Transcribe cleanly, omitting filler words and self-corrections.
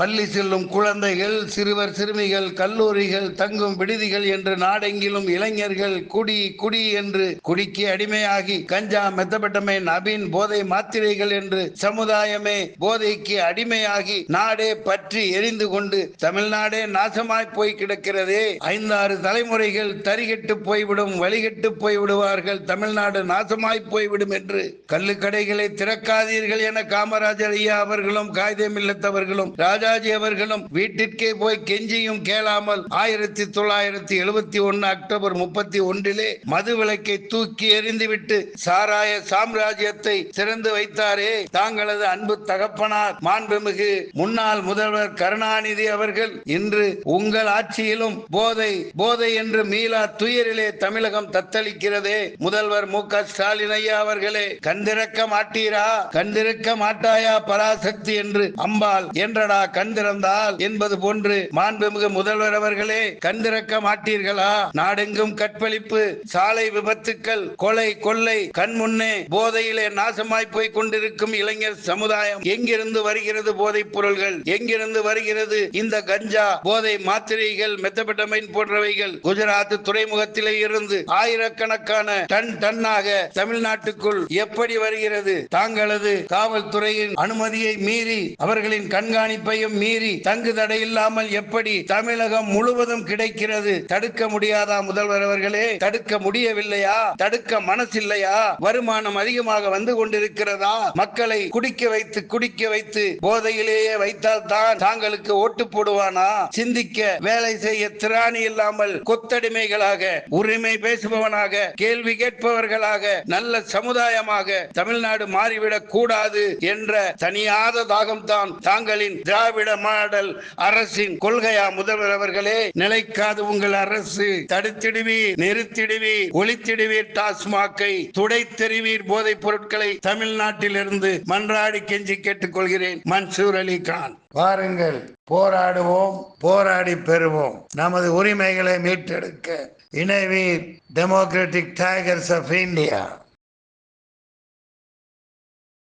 பள்ளி செல்லும் குழந்தைகள், சிறுவர் சிறுமிகள், கல்லூரிகள், தங்கும் விடுதிகள் என்று நாடெங்கிலும் இளைஞர்கள் குடி குடி என்று குடிக்கு அடிமையாகி கஞ்சா, மெத்தபெட்டமைன், அபின், போதை மாத்திரைகள் என்று சமுதாயமே போதைக்கு அடிமையாகி நாடே பற்றி எரிந்து கொண்டு தமிழ்நாடே நாசமாய் போய் கிடக்கிறதே. 5-6 தலைமுறைகள் தரிகெட்டு போய்விடும், வழிகெட்டு போய்விடுவார்கள், தமிழ்நாடு நாசமாய் போய்விடும் என்று கள்ளுக்கடைகளை திறக்காதீர்கள் என காமராஜர் ஐயா அவர்களும், காயிதே மில்லத் அவர்களும், ராஜாஜி அவர்களும் வீட்டிற்கே போய் கெஞ்சியும் கேளாமல் 1971 அக்டோபர் 31 மது விலக்கை தூக்கி எறிந்துவிட்டு சாராய சாம்ராஜ்யத்தை சிறந்து வைத்தாரே தாங்களது அன்பு தகப்பனார் மாண்புமிகு முன்னாள் முதல்வர் கருணாநிதி அவர்கள் இன்று உங்கள் ஆட்சியிலும் போதை போதை என்று மீளா துயரிலே தமிழகம் தத்தளிக்கிறதே. முதல்வர் மு.க. ஸ்டாலின் ஐயா அவர்களே, கண்டிருக்க மாட்டீரா, கண்டிருக்க மாட்டாயா பராசக்தி என்று அம்பாள் என்றடா கண்டிருந்தால் என்பது போன்று மாண்புமிகு முதல்வர் அவர்களே, கண்டிருக்க மாட்டீர்களா? நாடெங்கும் கற்பழிப்பு, சாலை விபத்துக்கள், கொலை கொள்ளை, கண்முன்னே போதையிலே நாசமாய் போய் கொண்டிருக்கும் இளைஞர் சமுதாயம் எங்கிருந்து வருகிறது? போதைப் பொருள்கள் எங்கிருந்து வருகிறது? இந்த கஞ்சா, போதை மாத்திரைகள், மெத்தபெட்டமைன் போன்றவைகள் குஜராத் துறைமுகத்திலே இருந்து ஆயிரக்கணக்கான டன்னாக தமிழ்நாட்டுக்குள் எப்படி வருகிறது? தாங்களது காவல்துறையின் அனுமதியை மீறி, அவர்களின் கண்காணிப்பையும் மீறி தங்கு தடை இல்லாமல் எப்படி தமிழகம் முழுவதும் கிடைக்கிறது? தடுக்க முடியாதா முதல்வர் அவர்களே? தடுக்க முடியவில்லையா? தடுக்க மனசில்லையா? வருமானம் அதிகமாக வந்து கொண்டிருக்கிறதா? மக்களை குடிக்க வைத்து போதையிலேயே வைத்தால் தான் தாங்களுக்கு ஓட்டு போடுவானா? சிந்திக்க வேலை செய்ய திராணி இல்லாமல் கொத்தடிமைகளாக, உரிமை பேசுபவனாக, கேள்வி கேட்பவர்களாக, நல்ல சமுதாயமாக தமிழ்நாடு மாறிவிடக் கூடாது என்ற தனியாத தாகம் தான் தாங்களின் திராவிட மாடல் அரசின் கொள்கையா முதல்வர் அவர்களே? நிலைக்காது உங்கள் அரசு. தடுத்திடுவீர், நிறுத்திடுவீர், ஒழித்திடுவீர் டாஸ்மாகை, துடைத்தெறிவீர் போதைப் பொருட்களை தமிழ்நாட்டிலிருந்து மன்றாடி கெஞ்சி கேட்டுக் கொள்கிறேன். மன்சூர் அலி கான். வாருங்கள், போராடுவோம், போராடி பெறுவோம். நமது உரிமைகளை மீட்டெடுக்க இணைவீர் டெமோக்ராட்டிக் டைகர்ஸ் ஆஃப் இந்தியா.